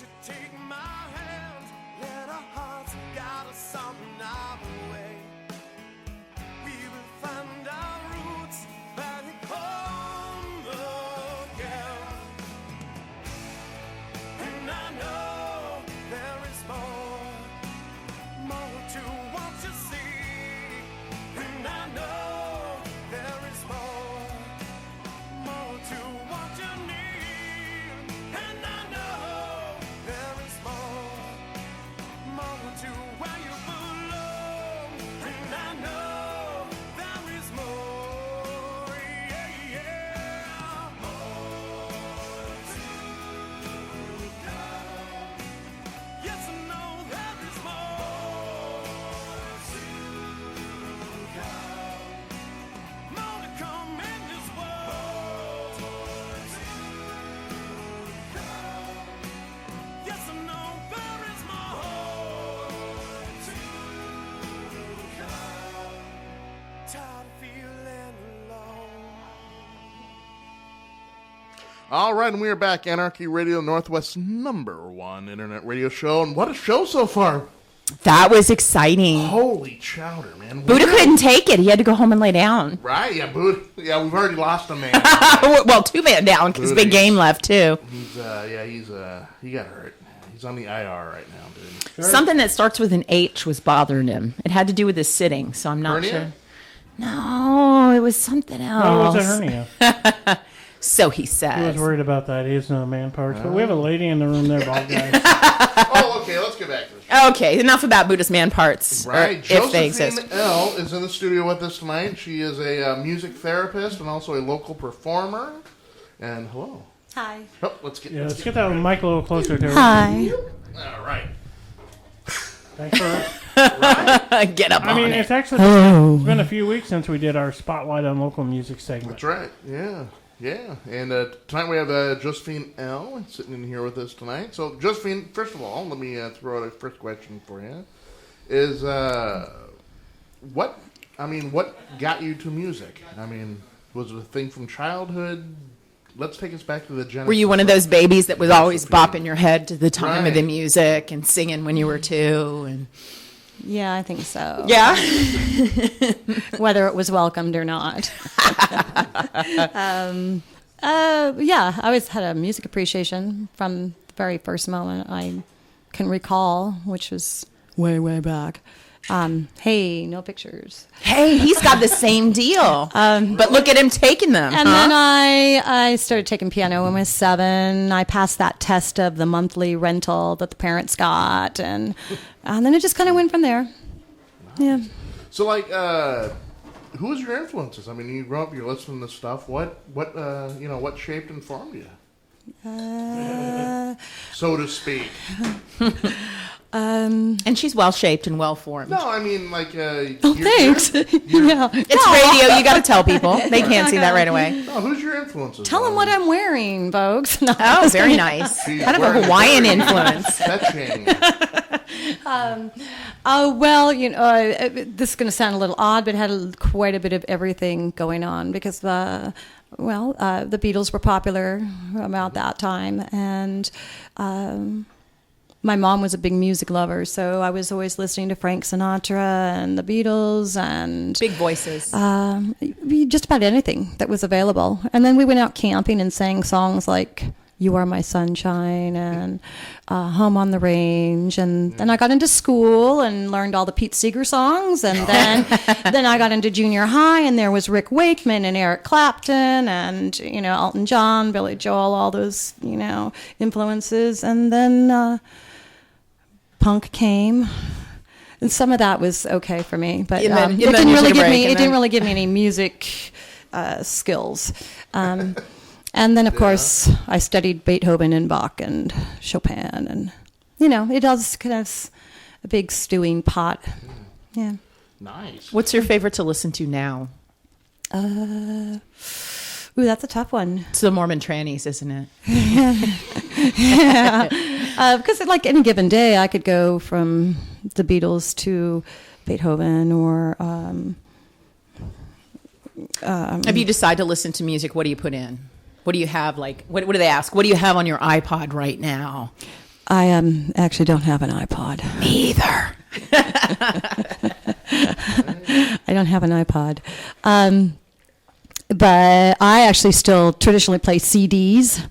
you take my hand? Let our hearts guide us on our way. We will find our roots back home again. And I know there is more to what you see. And I know there is more to what you need. And I know there is more to where you belong. And I know there is more, yeah, yeah. More to go. Yes, I know there is more to go. More to come in this world. More to go. Yes, I know there is more to go. Tired of feeling alone. All right, and we are back. Anarchy Radio, Northwest's #1 internet radio show. And what a show so far. That was exciting. Holy chowder, man. Buddha couldn't take it. He had to go home and lay down. Right, yeah, Buddha. Yeah, we've already lost a man. Well, 2 man down because big game left too. He got hurt. He's on the IR right now, dude. Sure. Something that starts with an H was bothering him. It had to do with his sitting, so I'm not Hernia? sure. No, it was something else. Oh, it was a hernia. So he He was says. worried about that. He has no man parts. But we have a lady in the room there, bald guys. Oh, okay, let's get back to this. Okay, enough about Buddha's man parts. or Right, if they exist. Josephine Elle is in the studio with us tonight. She is a music therapist and also a local performer. And hello. Hi. Oh, let's get. Yeah, let's get that mic a little closer to her. Hi. All right. Thanks for. Get up I on mean, it. it's actually it's been a few weeks since we did our Spotlight on Local Music segment. That's right. Yeah. Yeah. And tonight we have Josephine L sitting in here with us tonight. So, Josephine, first of all, let me throw out a first question for you. Is what got you to music? I mean, was it a thing from childhood? Let's take us back to the genesis. Were you one of those babies that was always bopping your head to the time of the Right. music and singing when you were 2? And Yeah, I think so. yeah. Whether it was welcomed or not. Yeah, I always had a music appreciation from the very first moment I can recall, which was way, way back. Hey, no pictures. Hey, he's got the same deal. But look at him taking them. And then I started taking piano when I was 7. I passed that test of the monthly rental that the parents got, and then it just kind of went from there. Yeah. So, like, who was your influences? I mean, you grew up, you're listening to stuff. What shaped and formed you, so to speak? And she's well shaped and well formed. No, I mean, like, Thanks. Yeah. It's radio. You got to tell people. They can't see that right away. No, who's your influences? Tell them what I'm wearing, folks. No. Oh, very nice. She's Kind of a wearing Hawaiian very influence. Fetching. Well, this is going to sound a little odd, but it had quite a bit of everything going on because the Beatles were popular about that time, and my mom was a big music lover, so I was always listening to Frank Sinatra and the Beatles and Big voices. just about anything that was available. And then we went out camping and sang songs like "You Are My Sunshine" and "Home on the Range." And then I got into school and learned all the Pete Seeger songs. And then I got into junior high, and there was Rick Wakeman and Eric Clapton and Elton John, Billy Joel, all those influences. And then punk came. And some of that was okay for me, but it didn't really give me any music skills. And then, of course, I studied Beethoven and Bach and Chopin, and it does kind of a big stewing pot. Yeah. Nice. What's your favorite to listen to now? Ooh, that's a tough one. It's the Mormon trannies, isn't it? Yeah. Because like any given day, I could go from the Beatles to Beethoven or. If you decide to listen to music, what do you put in? What do you have? Like, what do they ask? What do you have on your iPod right now? I actually don't have an iPod. Me either. I don't have an iPod. But I actually still traditionally play CDs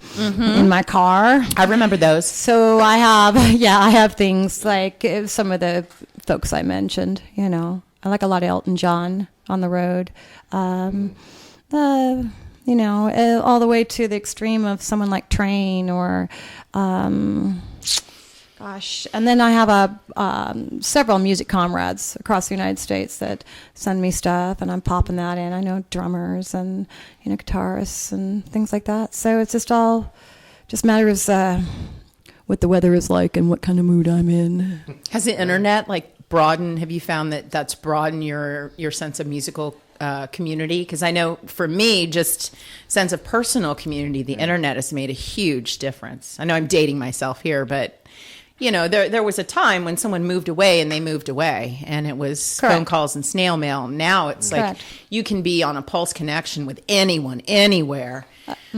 in my car. I remember those. So I have things like some of the folks I mentioned, you know. I like a lot of Elton John on the road. You know, all the way to the extreme of someone like Train or, and then I have several music comrades across the United States that send me stuff, and I'm popping that in. I know drummers and, you know, guitarists and things like that. So it's just matters what the weather is like and what kind of mood I'm in. Has the internet have you found that that's broadened your sense of musical community? Because I know for me, just sense of personal community, the internet has made a huge difference. I know I'm dating myself here, but you know, there was a time when someone moved away and they moved away, and it was Correct. phone calls and snail mail. Now it's like you can be on a pulse connection with anyone, anywhere.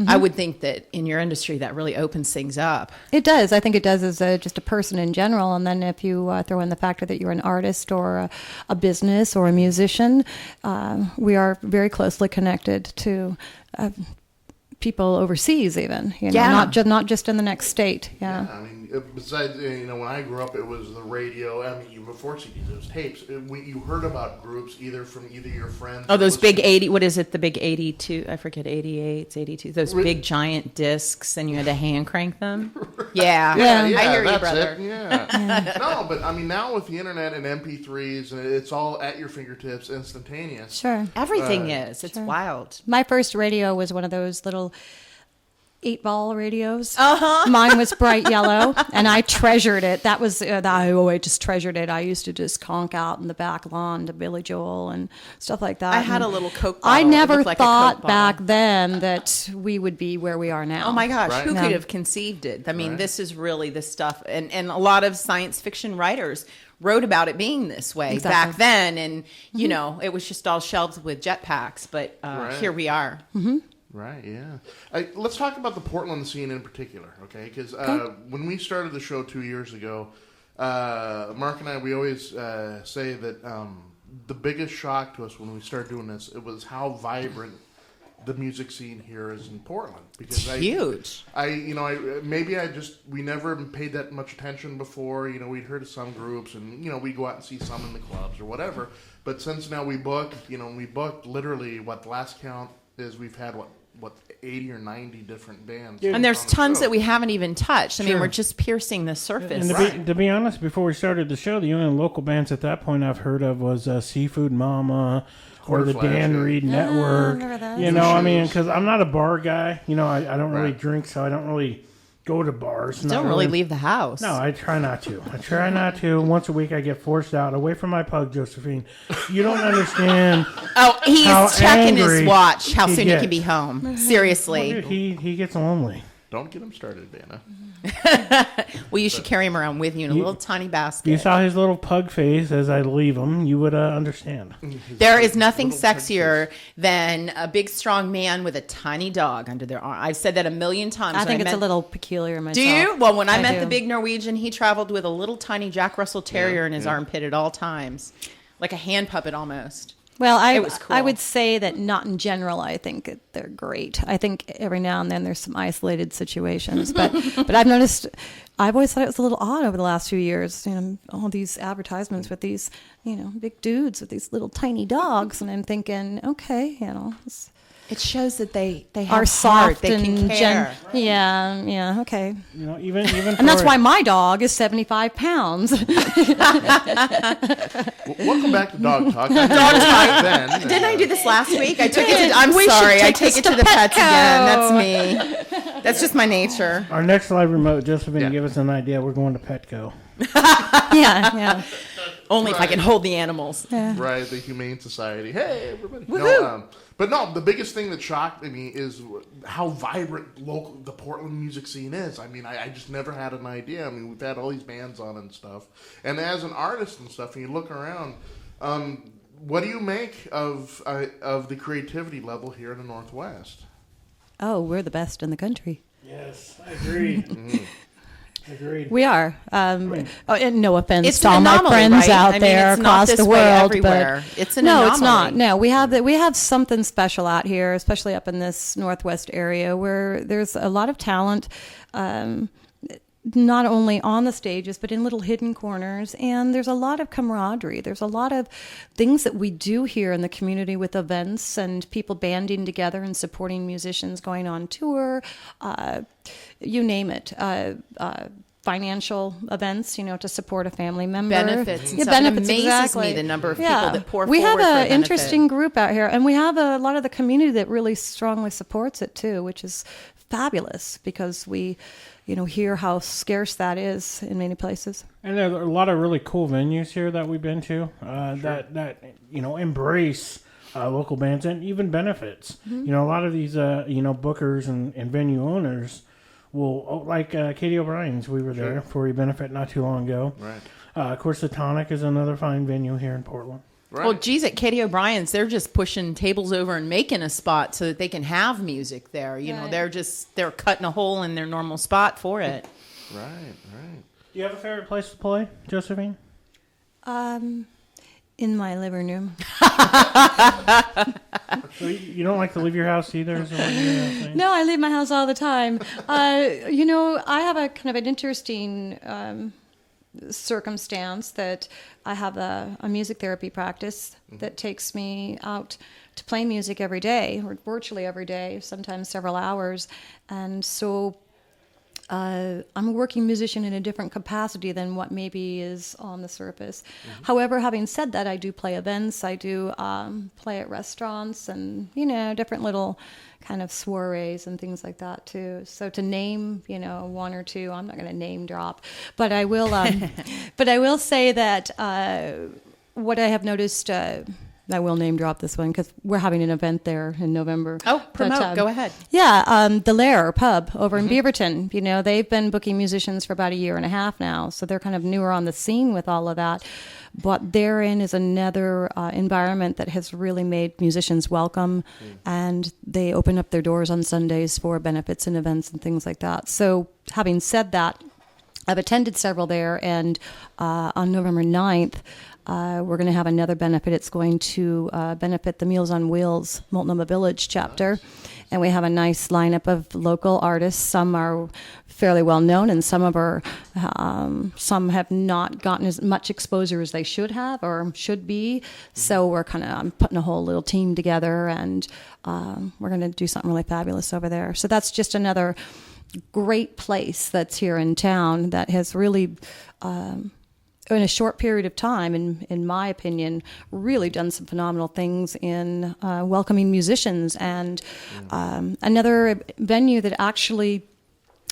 I would think that in your industry that really opens things up. It does. I think it does as just a person in general. And then if you throw in the factor that you're an artist or a business or a musician, we are very closely connected to people overseas, even, you know, not just in the next state. Yeah. I mean, besides, you know, when I grew up, it was the radio. I mean, before CDs, it was tapes. You heard about groups either from your friends. Oh, those big 80, what is it, the big 82, I forget, 88s, 82, those big giant discs, and you had to hand crank them? Yeah. Yeah, I hear you, that's brother. it. Yeah. No, but I mean, now with the internet and MP3s, it's all at your fingertips, instantaneous. Sure. Everything is. It's wild. My first radio was one of those little 8-ball radios. Uh-huh. Mine was bright yellow, and I treasured it. That was I always just treasured it. I used to just conk out in the back lawn to Billy Joel and stuff like that. I had And a little Coke bottle. I It never looked like a thought Coke back bottle. then that we would be where we are now. Oh my gosh, Right. who No. could have conceived it? I mean, Right. this is really the stuff, and a lot of science fiction writers wrote about it being this way Exactly. back then, and you know, it was just all shelved with jetpacks, but Right. here we are. Right, yeah. Let's talk about the Portland scene in particular, okay? Because when we started the show 2 years ago, Mark and I, we always say that the biggest shock to us when we started doing this, it was how vibrant the music scene here is in Portland. Because Huge. We never paid that much attention before. You know, we'd heard of some groups, and, you know, we'd go out and see some in the clubs or whatever. But since now we book literally, the last count is we've had, 80 or 90 different bands. And there's on the tons show. that we haven't even touched. I mean, Sure. we're just piercing the surface. And to be honest, before we started the show, the only local bands at that point I've heard of was Seafood Mama or the Quarterflash, Dan yeah. Reed Network. remember those. You know, I mean, Shoes. because I'm not a bar guy. You know, I don't really Right. drink, so I don't really go to bars. Don't really leave the house. No, I try not to. Once a week I get forced out. Away from my pug, Josephine. You don't understand. Oh, he's how checking his angry watch how he soon he can gets. be home. Seriously. Dude, he gets lonely. Don't get him started, Dana. Well, you should carry him around with you in a little tiny basket. You saw his little pug face as I leave him, you would understand. There is nothing Little pug sexier than a big, strong man with a tiny dog under their arm. I've said that a million times. I when think it's met- a little peculiar myself. Do you? Well, when I met the do. big Norwegian, he traveled with a little tiny Jack Russell Terrier in his armpit at all times, like a hand puppet almost. Well, It was cool. I would say that not in general. I think they're great. I think every now and then there's some isolated situations, but I've noticed. I've always thought it was a little odd over the last few years. You know, all these advertisements with these, you know, big dudes with these little tiny dogs, and I'm thinking, okay, you know, It shows that they have are heart. soft They and can care. yeah, okay. You know, even And that's why my dog is 75 pounds. Welcome back to Dog Talk. Dog Talk. Then Didn't I do this last week? I took it to. I'm We should sorry. I take take this it to to the pets Petco. again. That's me. That's just my nature. Our next live remote, Josephine, Yeah. give us an idea. We're going to Petco. yeah. Only if I can hold the animals. Right, the Humane Society. Hey, everybody. Woohoo! No, but no, the biggest thing that shocked me is how vibrant the Portland music scene is. I mean, I just never had an idea. I mean, we've had all these bands on and stuff. And as an artist and stuff, and you look around, what do you make of the creativity level here in the Northwest? Oh, we're the best in the country. Yes, I agree. Agreed. We are. And no offense It's to an all my anomaly, friends right? out I mean, there it's not across this the way world, everywhere. but It's an no, it's not. anomaly. No, we have something special out here, especially up in this Northwest area, where there's a lot of talent. Not only on the stages, but in little hidden corners. And there's a lot of camaraderie. There's a lot of things that we do here in the community with events and people banding together and supporting musicians going on tour, you name it. Financial events, to support a family member. Benefits and Yeah, stuff. It benefits, amazes exactly. me the number of people that pour we forward have for a an benefit. interesting group out here, and we have a lot of the community that really strongly supports it too, which is fabulous because we hear how scarce that is in many places. And there are a lot of really cool venues here that we've been to that embrace local bands and even benefits. Mm-hmm. A lot of these bookers and venue owners will, like Katie O'Brien's. We were there for a benefit not too long ago. Right. Of course, the Tonic is another fine venue here in Portland. Right. Well, geez, at Katie O'Brien's, they're just pushing tables over and making a spot so that they can have music there. They're cutting a hole in their normal spot for it. Right. Do you have a favorite place to play, Josephine? In my living room. So you don't like to leave your house either? Is what you're saying? No, I leave my house all the time. I have a kind of an interesting circumstance that I have a music therapy practice that takes me out to play music every day, or virtually every day, sometimes several hours. And so I'm a working musician in a different capacity than what maybe is on the surface. However, having said that, I do play events. I do play at restaurants and, different little kind of soirees and things like that too. So to name, one or two, I'm not going to name drop, but I will. But I will say that what I have noticed. I will name drop this one because we're having an event there in November. Oh, promote. Go ahead. Yeah, the Cellar pub over in Beaverton. They've been booking musicians for about a year and a half now, so they're kind of newer on the scene with all of that. But therein is another environment that has really made musicians welcome, and they open up their doors on Sundays for benefits and events and things like that. So having said that, I've attended several there, and on November 9th, we're going to have another benefit. It's going to benefit the Meals on Wheels Multnomah Village chapter. And we have a nice lineup of local artists. Some are fairly well known, and some some have not gotten as much exposure as they should have or should be. So we're I'm putting a whole little team together, and we're going to do something really fabulous over there. So that's just another great place that's here in town that has really in a short period of time, in my opinion, really done some phenomenal things in welcoming musicians. And another venue that actually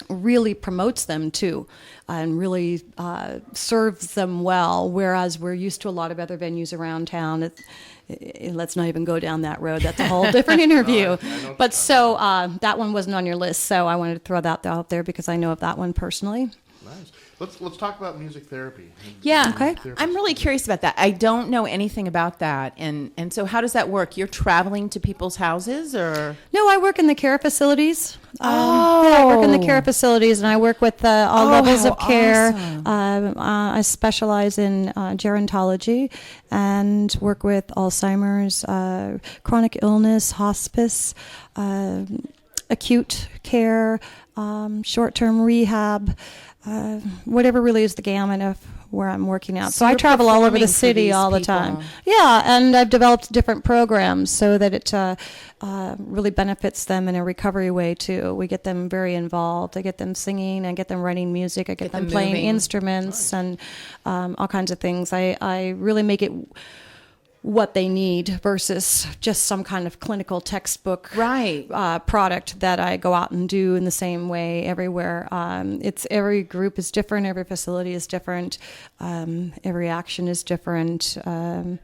really promotes them too, and really serves them well, whereas we're used to a lot of other venues around town. Let's not even go down that road. That's a whole different interview. But so that one wasn't on your list, so I wanted to throw that out there because I know of that one personally. Nice. Let's talk about music therapy. Yeah, Okay. I'm really curious about that. I don't know anything about that, and so how does that work? You're traveling to people's houses, or No, I work in the care facilities. I work in the care facilities, and I work with all levels how of care. awesome. I specialize in gerontology and work with Alzheimer's, chronic illness, hospice, acute care, short-term rehab, whatever really is the gamut of where I'm working out. So I you're travel all over performing the for city these all the people. time. Yeah, and I've developed different programs so that it really benefits them in a recovery way too. We get them very involved. I get them singing. I get them writing music. I get them playing moving. instruments and all kinds of things. I really make it what they need versus just some kind of clinical textbook product that I go out and do in the same way everywhere. It's every group is different, every facility is different, every action is different, and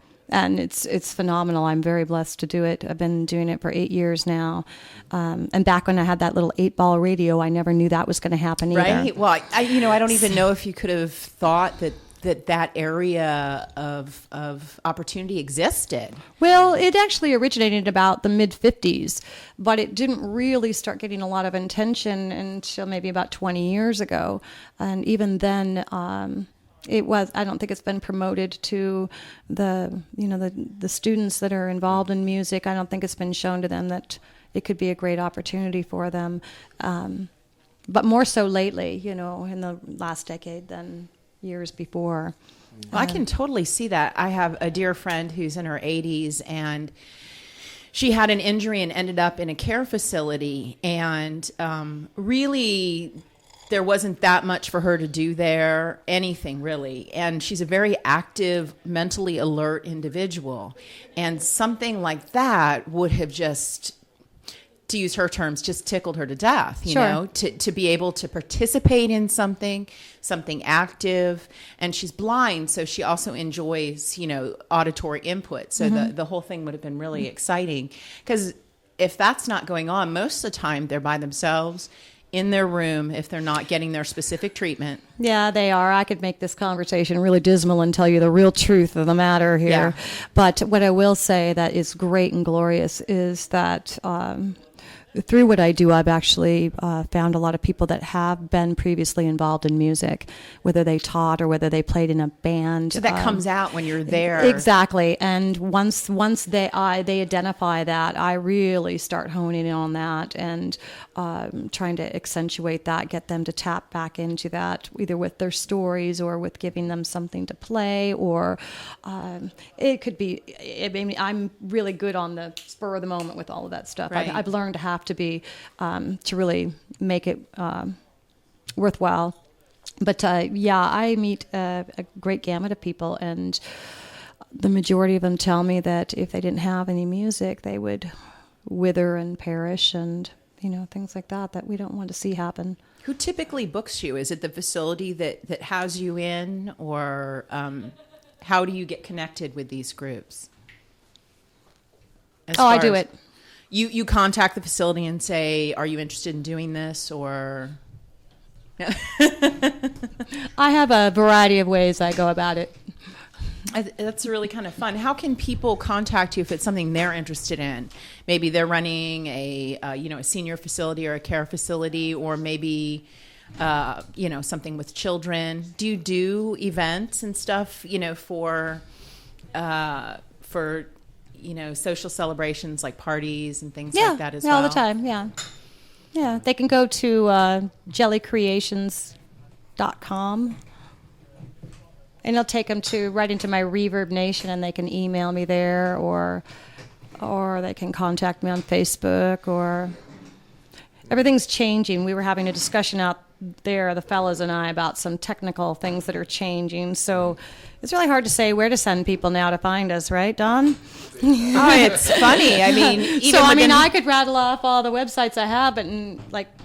it's phenomenal. I'm very blessed to do it. I've been doing it for 8 years now, and back when I had that little 8-ball radio, I never knew that was going to happen either. right? Well, I don't even know if you could have thought that that area of opportunity existed. Well, it actually originated about the mid-50s, but it didn't really start getting a lot of attention until maybe about 20 years ago. And even then, I don't think it's been promoted to the students that are involved in music. I don't think it's been shown to them that it could be a great opportunity for them. But more so lately, in the last decade than years before. Well, I can totally see that. I have a dear friend who's in her 80s, and she had an injury and ended up in a care facility. And really, there wasn't that much for her to do there, anything really. And she's a very active, mentally alert individual. And something like that would have just, to use her terms, just tickled her to death, you know, to be able to participate in something active. And she's blind, so she also enjoys, auditory input. So the whole thing would have been really exciting. Because if that's not going on, most of the time they're by themselves in their room if they're not getting their specific treatment. Yeah, they are. I could make this conversation really dismal and tell you the real truth of the matter here. Yeah. But what I will say that is great and glorious is that through what I do, I've actually found a lot of people that have been previously involved in music, whether they taught or whether they played in a band. So that comes out when you're there. Exactly. And once they identify that, I really start honing in on that and trying to accentuate that, get them to tap back into that, either with their stories or with giving them something to play, or it could be, I'm really good on the spur of the moment with all of that stuff. Right. I've learned to have to be to really make it worthwhile. But I meet a great gamut of people, and the majority of them tell me that if they didn't have any music, they would wither and perish, and things like that we don't want to see happen. Who typically books you? Is it the facility that has you in, or how do you get connected with these groups? I do it. You contact the facility and say, are you interested in doing this, or... I have a variety of ways I go about it. That's really kind of fun. How can people contact you if it's something they're interested in? Maybe they're running a senior facility or a care facility, or maybe something with children. Do you do events and stuff for social celebrations like parties and things like that as well? Yeah, all the time. Yeah. They can go to jellycreations.com. And it'll take them right into my Reverb Nation, and they can email me there, or they can contact me on Facebook, or everything's changing. We were having a discussion out there, the fellas and I, about some technical things that are changing. So it's really hard to say where to send people now to find us, right, Don? Oh, it's funny. I mean, I could rattle off all the websites I have, but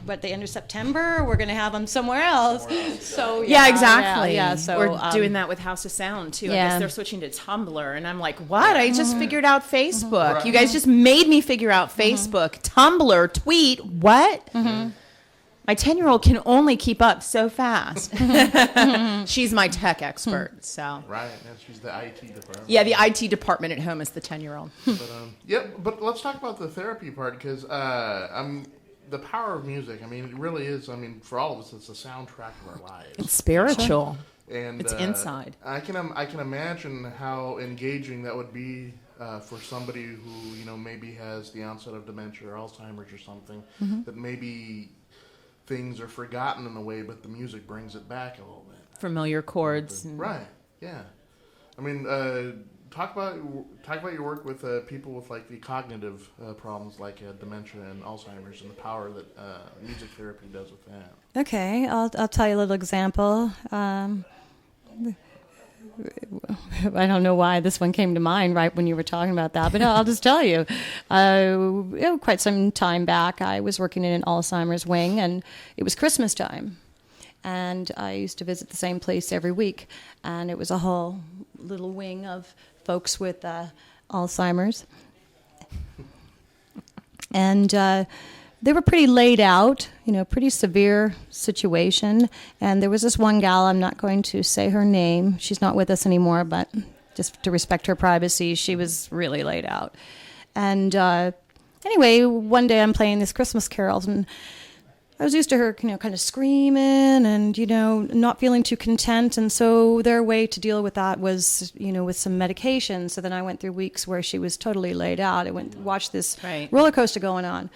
at the end of September, we're going to have them somewhere else. So yeah, exactly. Yeah. So we're doing that with House of Sound too. Yeah. I guess they're switching to Tumblr, and I'm like, what? I just figured out Facebook. Right. You guys just made me figure out Facebook. Tumblr, tweet, what? My 10-year-old can only keep up so fast. She's my tech expert, so. Right, and she's the IT department. Yeah, the IT department at home is the 10-year-old. But let's talk about the therapy part, because the power of music, it really is, for all of us, it's the soundtrack of our lives. It's spiritual. And it's inside. I can imagine how engaging that would be for somebody who, maybe has the onset of dementia or Alzheimer's or something, that maybe things are forgotten in a way, but the music brings it back a little bit. Familiar chords. Right. Yeah. Talk about your work with people with like the cognitive problems like dementia and Alzheimer's, and the power that music therapy does with that. Okay, I'll tell you a little example. I don't know why this one came to mind right when you were talking about that, but I'll just tell you. Quite some time back, I was working in an Alzheimer's wing, and it was Christmas time. And I used to visit the same place every week, and it was a whole little wing of folks with Alzheimer's. And they were pretty laid out, pretty severe situation. And there was this one gal, I'm not going to say her name. She's not with us anymore, but just to respect her privacy, she was really laid out. And anyway, one day I'm playing these Christmas carols, and I was used to her, kind of screaming and, not feeling too content. And so their way to deal with that was, with some medication. So then I went through weeks where she was totally laid out. I went watched this roller coaster going on.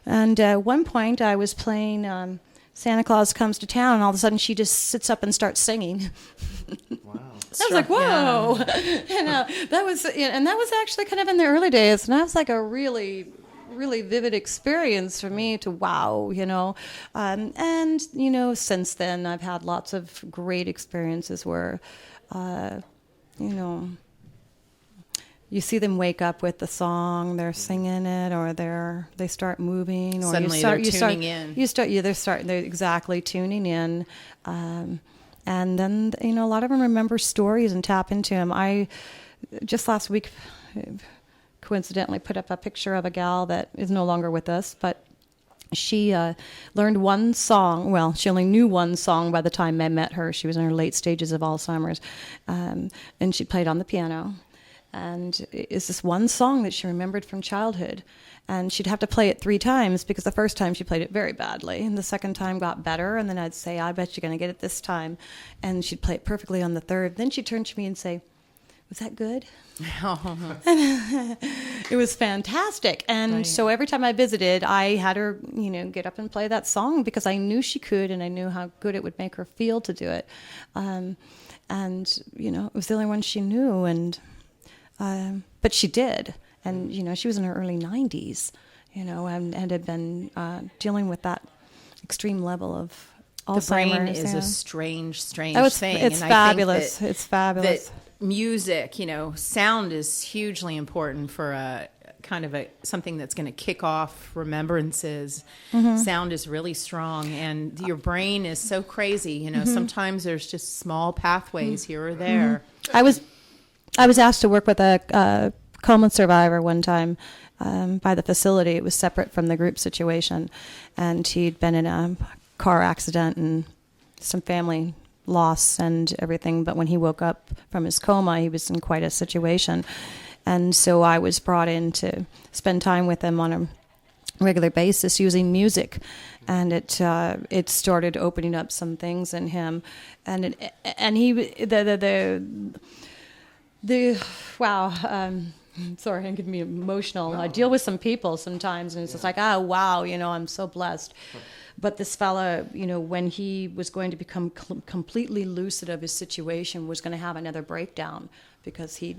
And at one point I was playing Santa Claus Comes to Town, and all of a sudden she just sits up and starts singing. Wow. I was like, whoa. Yeah. That was actually kind of in the early days. And that was like a really vivid experience for me to wow, and since then I've had lots of great experiences where, you see them wake up with the song, they're singing it, or they start moving, or suddenly they're tuning in. They're exactly tuning in, and then a lot of them remember stories and tap into them. I just last week coincidentally put up a picture of a gal that is no longer with us, but she learned one song. Well, she only knew one song by the time I met her. She was in her late stages of Alzheimer's, and she played on the piano. And it's this one song that she remembered from childhood. And she'd have to play it 3 times because the first time she played it very badly. And the second time got better. And then I'd say, I bet you're going to get it this time. And she'd play it perfectly on the third. Then she'd turn to me and say, was that good? It was fantastic. And so every time I visited, I had her, get up and play that song because I knew she could, and I knew how good it would make her feel to do it. And, it was the only one she knew. And but she did. And, she was in her early 90s, and had been dealing with that extreme level of Alzheimer's. The brain is a strange thing. It's fabulous. It's fabulous. That music, sound is hugely important for a kind of something that's going to kick off remembrances. Mm-hmm. Sound is really strong, and your brain is so crazy. Sometimes there's just small pathways here or there. Mm-hmm. I was asked to work with a coma survivor one time by the facility. It was separate from the group situation, and he'd been in a car accident and some family loss and everything. But when he woke up from his coma, he was in quite a situation, and so I was brought in to spend time with him on a regular basis using music, and it started opening up some things in him, and sorry, I'm getting me emotional. No. I deal with some people sometimes, and it's just like, wow, I'm so blessed. But this fella, when he was going to become completely lucid of his situation, was going to have another breakdown because he'd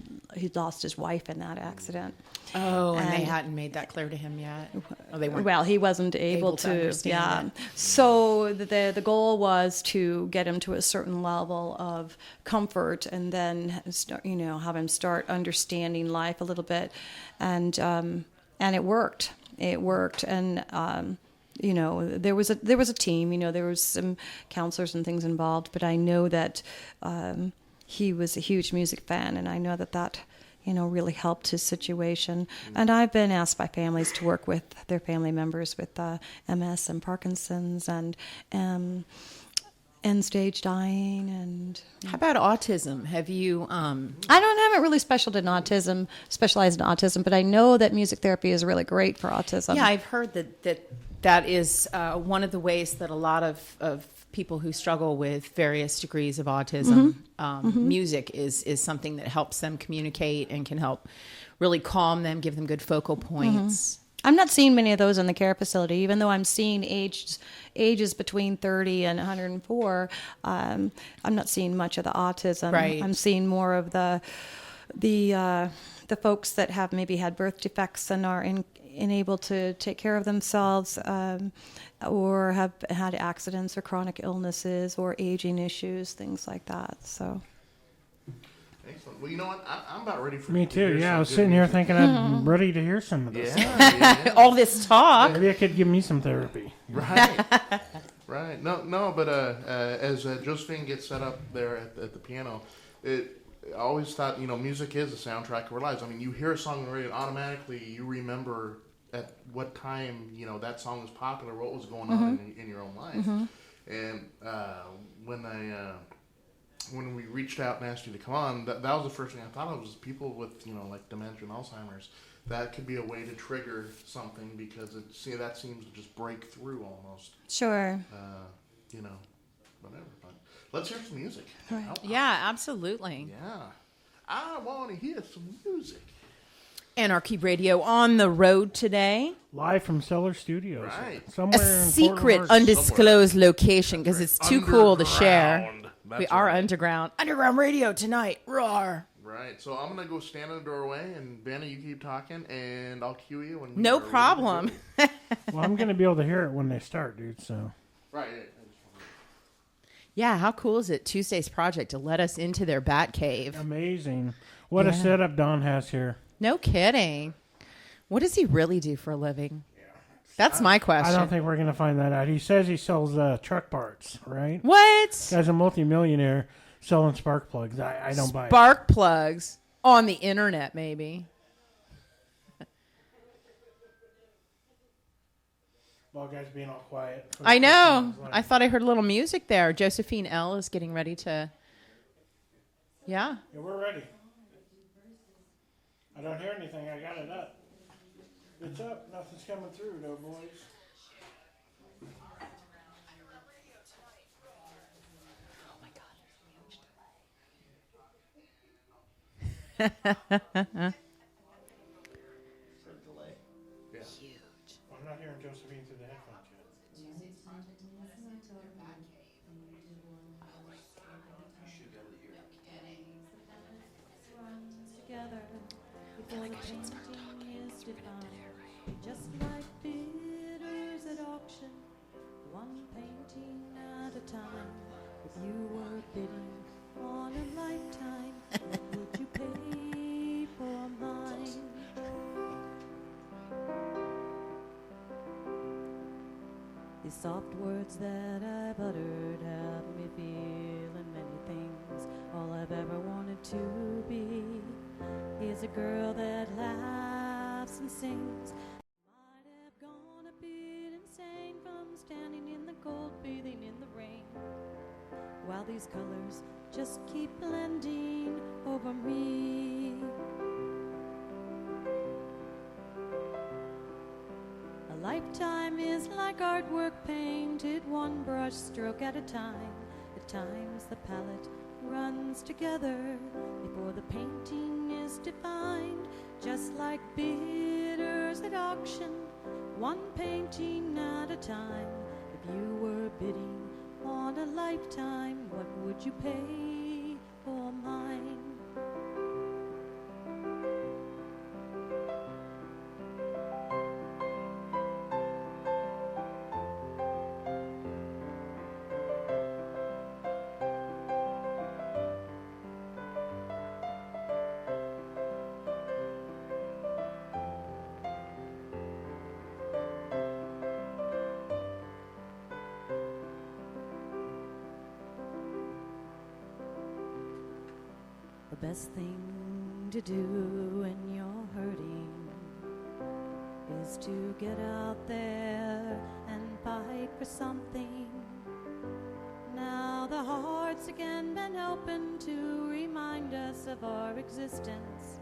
lost his wife in that accident. Oh, and they hadn't made that clear to him yet. Oh, they weren't. Well, he wasn't able to understand it. So the goal was to get him to a certain level of comfort, and then start, have him start understanding life a little bit, and it worked. It worked, and there was a team. There was some counselors and things involved, but I know that he was a huge music fan, and I know that really helped his situation. And I've been asked by families to work with their family members with MS and Parkinson's and end-stage dying. And how about autism? Have you? I haven't really specialized in autism, but I know that music therapy is really great for autism. Yeah, I've heard that is one of the ways that a lot of people who struggle with various degrees of autism, music is something that helps them communicate and can help really calm them, give them good focal points. I'm not seeing many of those in the care facility, even though I'm seeing ages between 30 and 104. I'm not seeing much of the autism. Right. I'm seeing more of the folks that have maybe had birth defects and are unable to take care of themselves, or have had accidents or chronic illnesses or aging issues, things like that. So. Excellent. Well, you know what? I'm about ready for me too. Yeah, I was sitting here thinking I'm ready to hear some of this. Yeah. All this talk. Maybe I could give me some therapy. Right. Right. No. But as Josephine gets set up there at the piano, I always thought music is a soundtrack of our lives. I mean, you hear a song on the radio, and automatically you remember at what time, you know, that song was popular, what was going on in your own life. And when we reached out and asked you to come on, that was the first thing I thought of, was people with, you know, like dementia and Alzheimer's. That could be a way to trigger something, because that seems to just break through almost. Sure. You know, whatever. But let's hear some music. Right. Yeah, absolutely. Yeah. I want to hear some music. Anarchy Radio on the road today. Live from Cellar Studios. Right. Somewhere A in secret, Fort Worth. undisclosed location, because it's too cool to share. Underground. We That's are right. underground. Underground radio tonight. Roar. Right. So I'm going to go stand in the doorway, and Vanna, you keep talking, and I'll cue you when you No are ready to problem. go. Well, I'm going to be able to hear it when they start, dude, so. Right. Yeah, how cool is it, Tuesday's Project, to let us into their bat cave? Amazing. What a setup Don has here. No kidding. What does he really do for a living? That's my question. I don't think we're going to find that out. He says he sells truck parts, right? What? Guy's a multimillionaire selling spark plugs. I don't buy it. Spark plugs on the internet, maybe. Well, guys being all quiet. I know. I thought I heard a little music there. Josephine L is getting ready to. Yeah. Yeah, we're ready. I don't hear anything. I got it up. It's up. Nothing's coming through, though, boys. I'm not hearing Josephine through the headphones yet. Just like bidders at auction, one painting at a time. If you were bidding on a lifetime, would you pay for mine? These soft words that I've uttered have me feeling many things. All I've ever wanted to be is a girl that laughs and sings. Might have gone a bit insane from standing in the cold, bathing in the rain, while these colors just keep blending over me. A lifetime is like artwork painted one brush stroke at a time. At times the palette runs together before the painting is defined. Just like bidders at auction, one painting at a time. If you were bidding on a lifetime, what would you pay for mine? The best thing to do when you're hurting is to get out there and fight for something. Now the heart's again been open to remind us of our existence,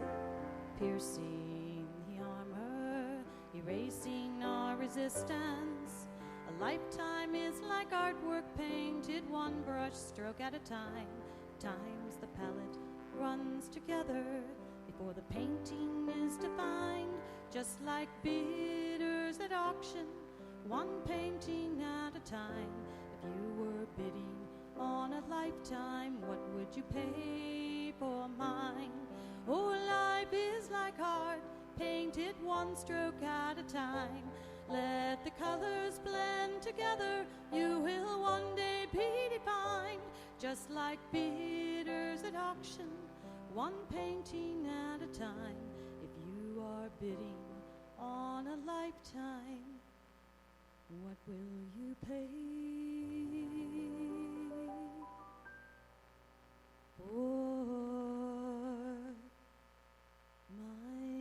piercing the armor, erasing our resistance. A lifetime is like artwork painted one brush stroke at a time. Times the palette runs together before the painting is defined. Just like bidders at auction, one painting at a time. If you were bidding on a lifetime, what would you pay for mine? Oh, life is like art, painted one stroke at a time. Let the colors blend together, you will one day be defined. Just like bidders at auction, one painting at a time. If you are bidding on a lifetime, what will you pay for mine?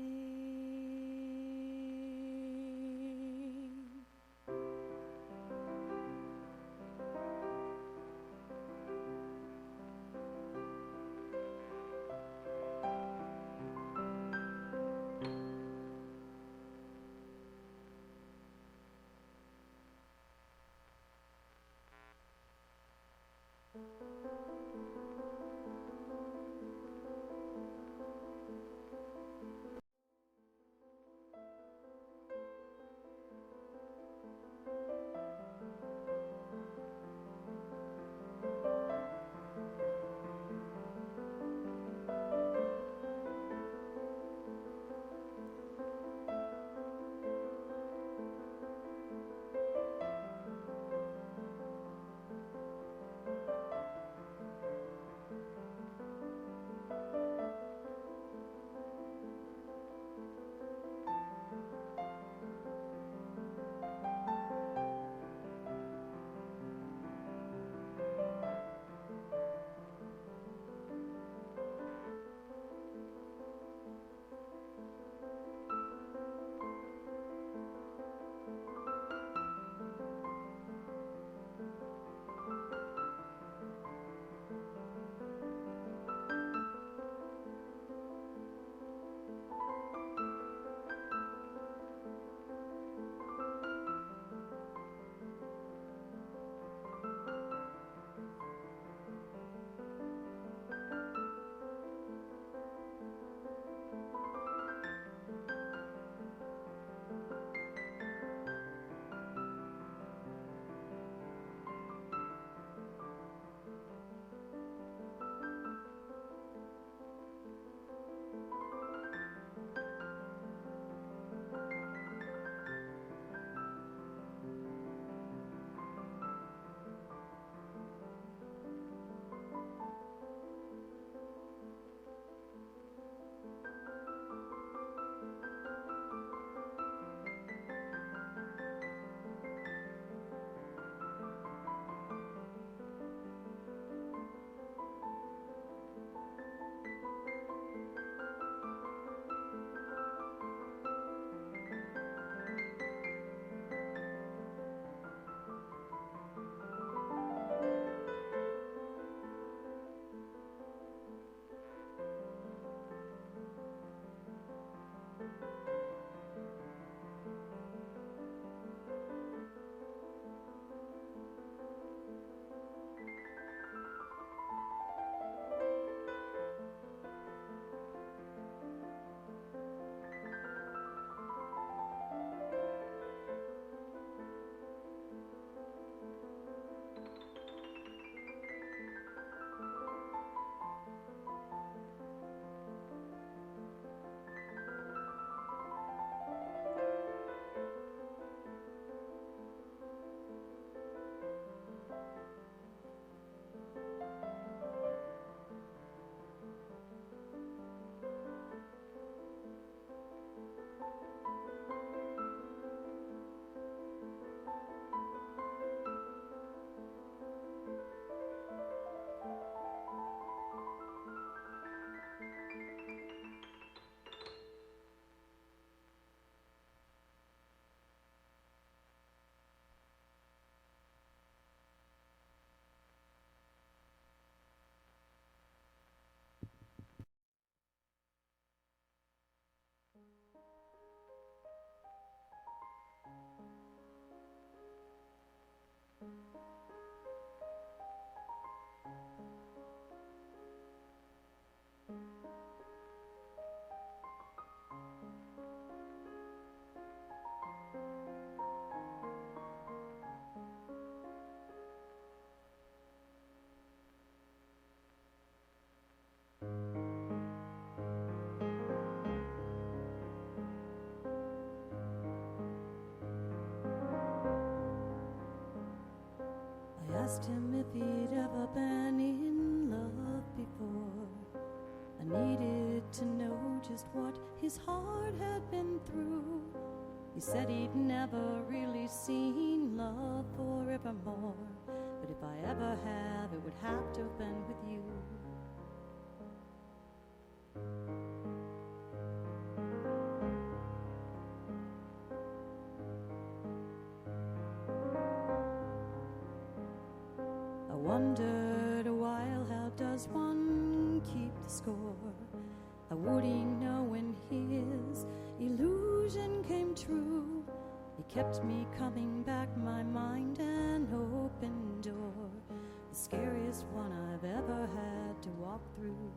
asked him if he'd ever been in love before. I needed to know just what his heart had been through. He said he'd never really seen love forevermore, but if I ever have, it would have to have been with you. I wondered a while, how does one keep the score? How would he know when his illusion came true? He kept me coming back, my mind an open door, the scariest one I've ever had to walk through.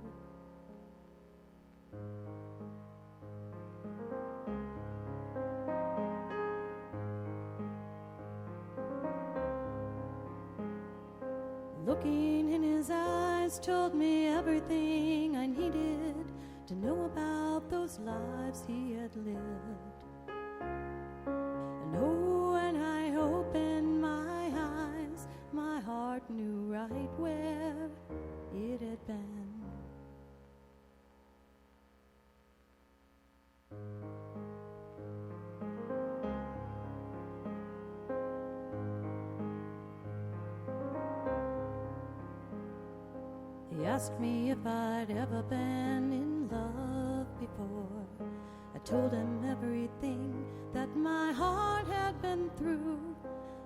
Looking in his eyes told me everything I needed to know about those lives he had lived. And oh, when I opened my eyes, my heart knew right where it had been. He asked me if I'd ever been in love before. I told him everything that my heart had been through.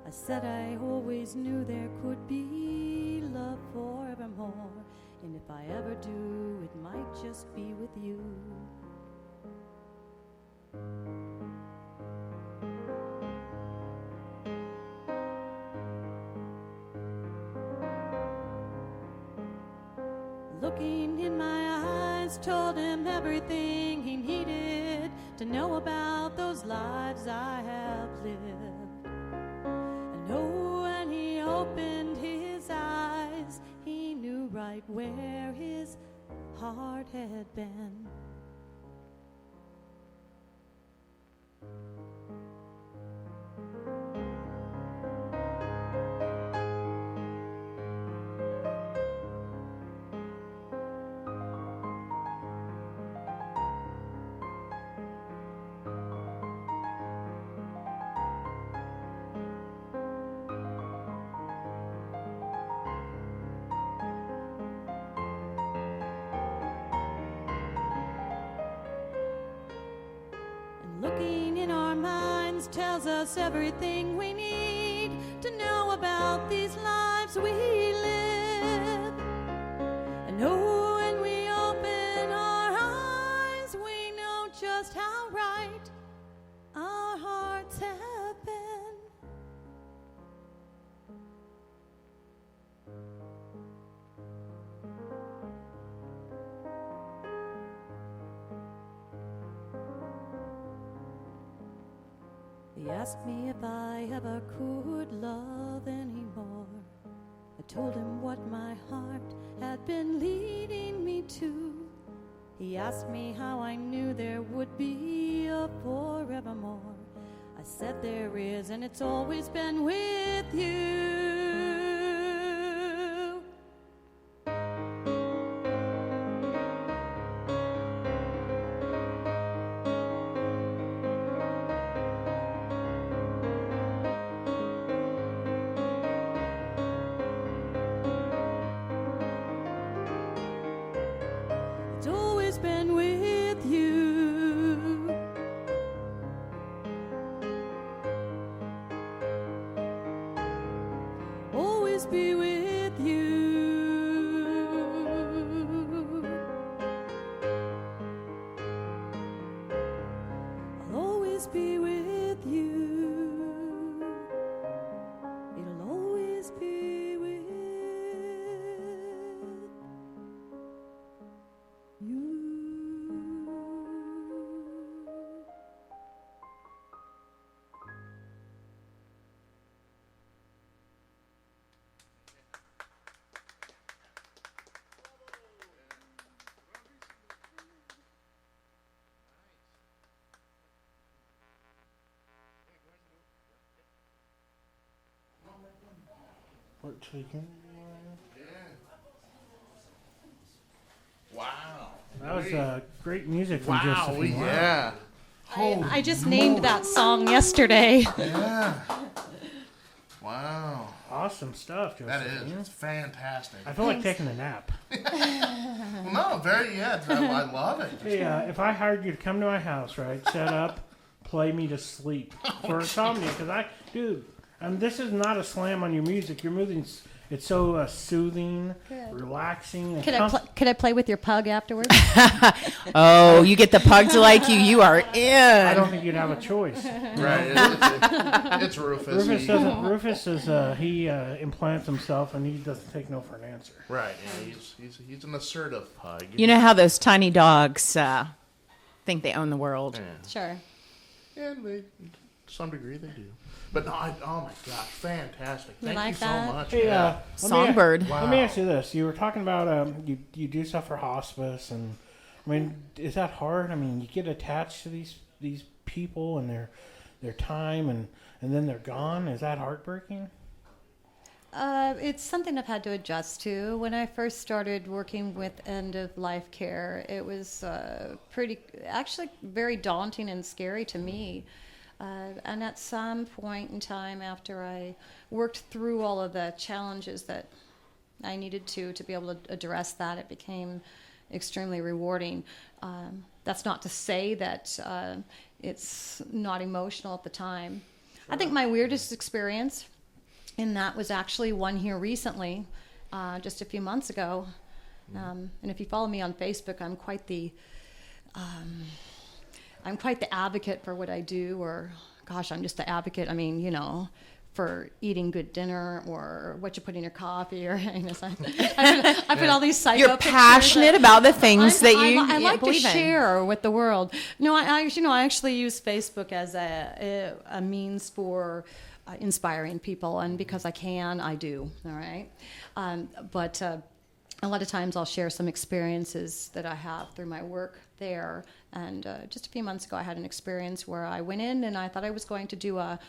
I said I always knew there could be love forevermore, and if I ever do, it might just be with you. Looking in my eyes told him everything he needed to know about those lives I have lived. And oh, when he opened his eyes, he knew right where his heart had been. Looking in our minds tells us everything we need to know about these lives we live. And oh, when we open our eyes, we know just how right our hearts have been. He asked me if I ever could love anymore. I told him what my heart had been leading me to. He asked me how I knew there would be a forevermore. I said there is, and it's always been with you. It's always been with you. Always be with you. I'll always be with you. It'll always be with you. What tweaking? Wow. That was great music from Wow, Josephine. yeah. I just named that song yesterday. Yeah. Wow. Awesome stuff, That Josephine. is. It's fantastic. I feel like taking a nap. Well, no, I love it. Hey, if I hired you to come to my house, right, set up, play me to sleep for insomnia, because this is not a slam on your music. Your music's it's so soothing, relaxing. And Could I play with your pug afterwards? Oh, you get the pug to like you. You are in. I don't think you'd have a choice. Right. It's Rufus. Rufus is he implants himself and he doesn't take no for an answer. Right. Yeah, he's an assertive pug. You know how those tiny dogs think they own the world. Yeah. Sure. And to some degree they do. But no, oh my gosh, fantastic! Thank like you so that? much. Hey, Yeah. Songbird. Wow. Let me ask you this: you were talking about you do stuff for hospice, and I mean, is that hard? I mean, you get attached to these people and their time, and then they're gone. Is that heartbreaking? It's something I've had to adjust to. When I first started working with end-of-life care, it was actually very daunting and scary to me. And at some point in time, after I worked through all of the challenges that I needed to be able to address that, it became extremely rewarding. That's not to say that it's not emotional at the time. I think my weirdest experience in that was actually one here recently, just a few months ago. And if you follow me on Facebook, I'm quite the advocate for what I do, or gosh, I'm just the advocate. I mean, for eating good dinner or what you put in your coffee, or I put all these psycho You're pictures passionate about the things that you I like to believe in. share with the world. No, I actually use Facebook as a means for inspiring people, and because I can, I do. All right, but a lot of times I'll share some experiences that I have through my work there. And just a few months ago, I had an experience where I went in and I thought I was going to do what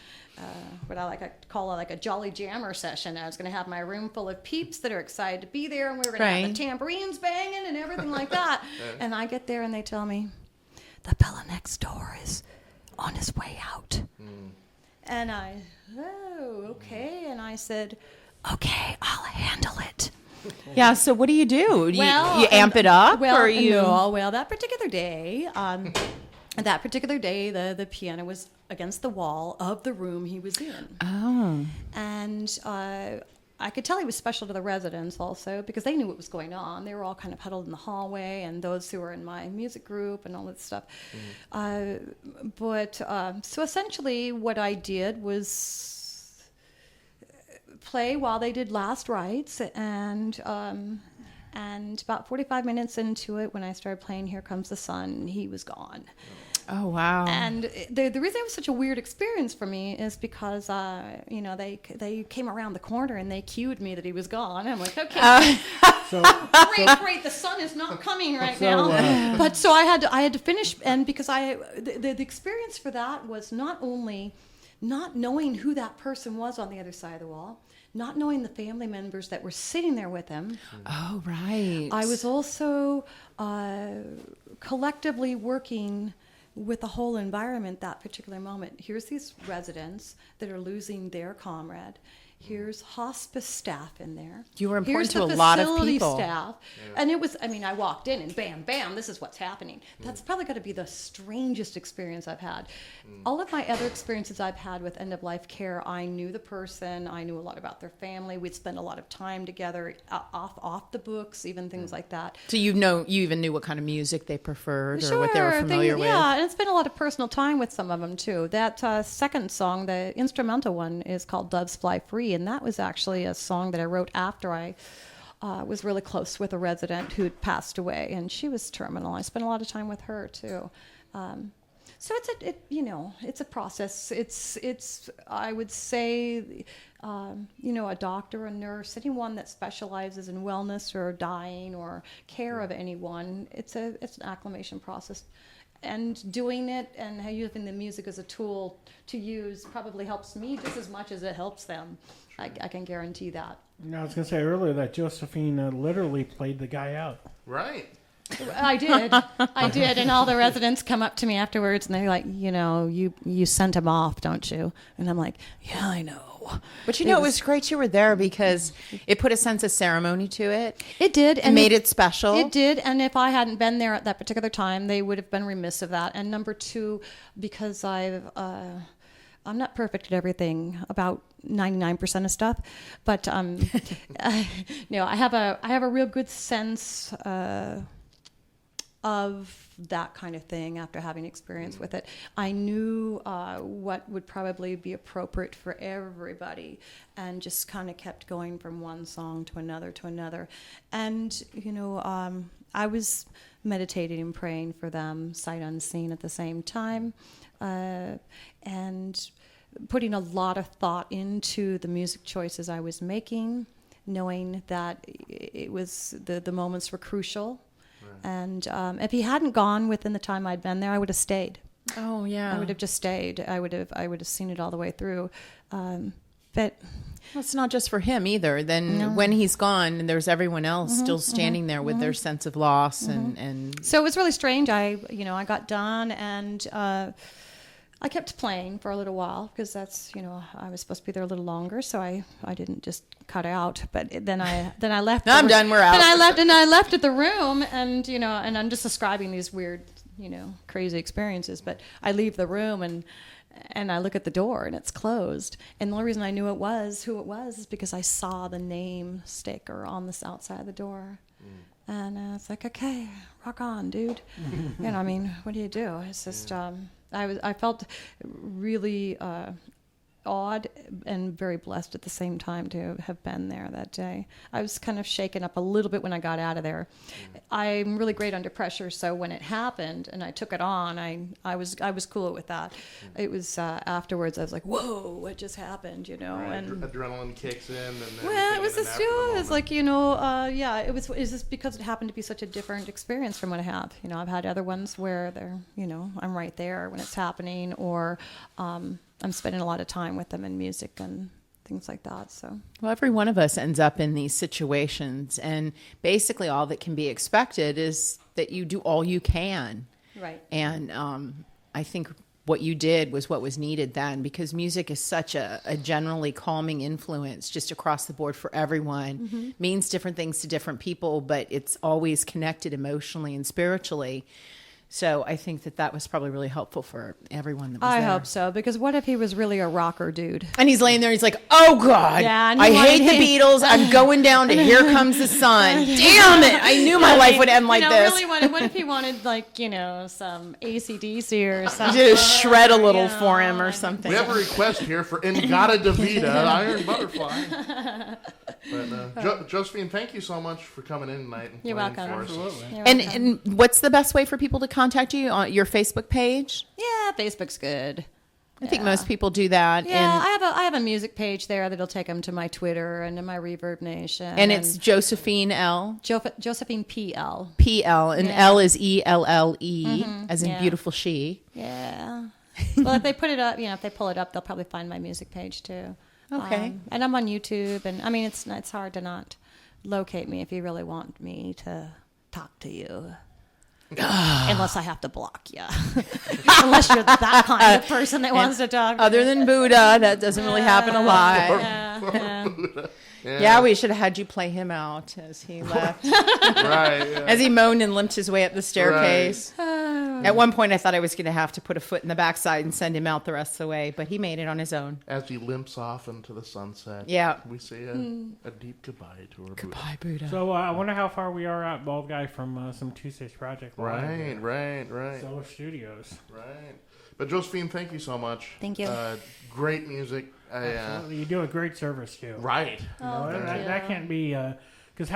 I call a jolly jammer session. I was going to have my room full of peeps that are excited to be there, and we were going to have the tambourines banging and everything like that. And I get there and they tell me, the fella next door is on his way out. And okay. And I said, okay, I'll handle it. Yeah, so what do? You Well, you amp it up, well, or you? No, well, that particular day, the piano was against the wall of the room he was in. Oh. And I could tell he was special to the residents also, because they knew what was going on. They were all kind of huddled in the hallway, and those who were in my music group and all that stuff. So essentially what I did was play while they did last rites, and about 45 minutes into it, when I started playing Here Comes the Sun, he was gone. Oh, wow. And the reason it was such a weird experience for me is because they came around the corner and they cued me that he was gone. I'm like, okay, great, the sun is not coming right now. But so I had to finish, and because the experience for that was not only not knowing who that person was on the other side of the wall, not knowing the family members that were sitting there with him. Oh, right. I was also collectively working with the whole environment that particular moment. Here's these residents that are losing their comrade. Here's hospice staff in there. You were important Here's to the a lot of facility people. staff. And it was, I walked in and bam, bam, this is what's happening. That's probably got to be the strangest experience I've had. All of my other experiences I've had with end-of-life care, I knew the person, I knew a lot about their family. We'd spend a lot of time together, off the books, even things like that. So you even knew what kind of music they preferred or what they were Sure, familiar with? Yeah, and it's been a lot of personal time with some of them too. That second song, the instrumental one, is called Doves Fly Free, and that was actually a song that I wrote after I was really close with a resident who'd passed away, and she was terminal. I spent a lot of time with her too. So it's a process. It's I would say, a doctor, a nurse, anyone that specializes in wellness or dying or care of anyone. It's an acclimation process. and doing it and how using the music as a tool to use probably helps me just as much as it helps them. I can guarantee that. I was going to say earlier that Josephine literally played the guy out. Right. I did, and all the residents come up to me afterwards, and they're like, you sent him off, don't you? And I'm like, yeah, I know. But it was great you were there because it put a sense of ceremony to it. It did, and made it special. It did, and if I hadn't been there at that particular time, they would have been remiss of that. And number two, because I'm not perfect at everything, about 99% of stuff, but I have a real good sense of that kind of thing after having experience with it. I knew what would probably be appropriate for everybody, and just kind of kept going from one song to another. And I was meditating and praying for them sight unseen at the same time, and putting a lot of thought into the music choices I was making, knowing that it was the moments were crucial. And if he hadn't gone within the time I'd been there, I would have stayed. Oh yeah, I would have just stayed. I would have seen it all the way through. But it's not just for him either. Then when he's gone, and there's everyone else still standing there with their sense of loss, and so it was really strange. I got done, and I kept playing for a little while because that's I was supposed to be there a little longer, so I didn't just cut out. But then I left. I'm done. We're out. And I left at the room, and and I'm just describing these weird crazy experiences. But I leave the room and I look at the door and it's closed. And the only reason I knew who it was is because I saw the name sticker on the outside of the door. And it's like, okay, rock on, dude. What do you do? It's just I felt really awed and very blessed at the same time to have been there that day. I was kind of shaken up a little bit when I got out of there. I'm really great under pressure, so when it happened and I took it on, I was cool with that. It was afterwards I was like, whoa, what just happened, Right. and adrenaline kicks in, and well, it was just it's like it was just because it happened to be such a different experience from what I have. I've had other ones where they're I'm right there when it's happening, or I'm spending a lot of time with them in music and things like that. So, well, every one of us ends up in these situations, and basically all that can be expected is that you do all you can. Right. And I think what you did was what was needed then, because music is such a generally calming influence just across the board for everyone. Means different things to different people, but it's always connected emotionally and spiritually. So I think that was probably really helpful for everyone that was there. I hope so, because what if he was really a rocker dude? And he's laying there, he's like, oh, God, I hate the Beatles. I'm going down to Here Comes the Sun. Damn it. I knew my life would end like this. Really what if he wanted, some AC/DC or something? Just shred a little for him or something. We have a request here for Ingata Davida, Iron Butterfly. But Josephine, thank you so much for coming in tonight and You're playing welcome. for us. Absolutely. And what's the best way for people to contact you? On your Facebook page? Yeah, Facebook's good. I think most people do that. Yeah, And I have a music page there that'll take them to my Twitter and to my Reverb Nation. and it's Josephine L. Josephine P. L. PL, and Yeah. L is ELLE, as in yeah. beautiful she. Yeah. Well, if they put it up, if they pull it up, they'll probably find my music page too. Okay. And I'm on YouTube, and it's hard to not locate me if you really want me to talk to you. Unless I have to block you. Unless you're that kind of person that wants to talk to Other you. than Buddha, that doesn't really happen a lot. Yeah, we should have had you play him out as he left. Right. Yeah. As he moaned and limped his way up the staircase. At one point, I thought I was going to have to put a foot in the backside and send him out the rest of the way, but he made it on his own. As he limps off into the sunset, Yeah. we say a deep goodbye to our Goodbye, Buddha. So I wonder how far we are out, Bald Guy, from some Tuesday's Project Live. Right. Cellar Studios. Right. But Josephine, thank you so much. Thank you. Great music. Absolutely. You do a great service, too. Right. That can't be... Because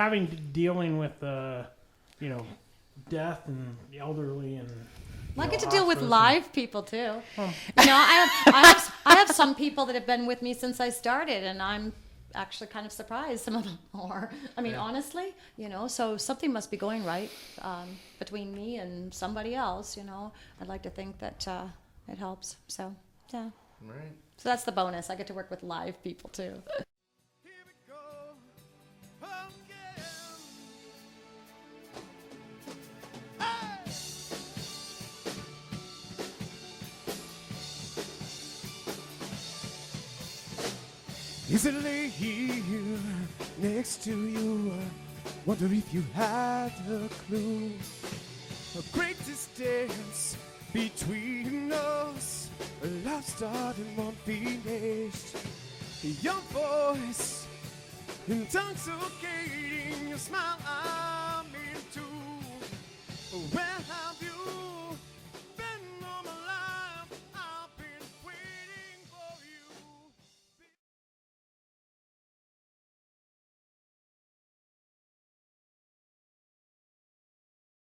dealing with, death and the elderly and... I get to deal with hospice live people too. I have some people that have been with me since I started, and actually kind of surprised some of them more. I mean, honestly, so something must be going right between me and somebody else, I'd like to think that it helps. So, yeah. Right. So that's the bonus. I get to work with live people, too. Here we go again. Hey! Easily here next to you. Wonder if you had a clue. A great distance between us. A love started, won't finished. Your voice intoxicating, your smile.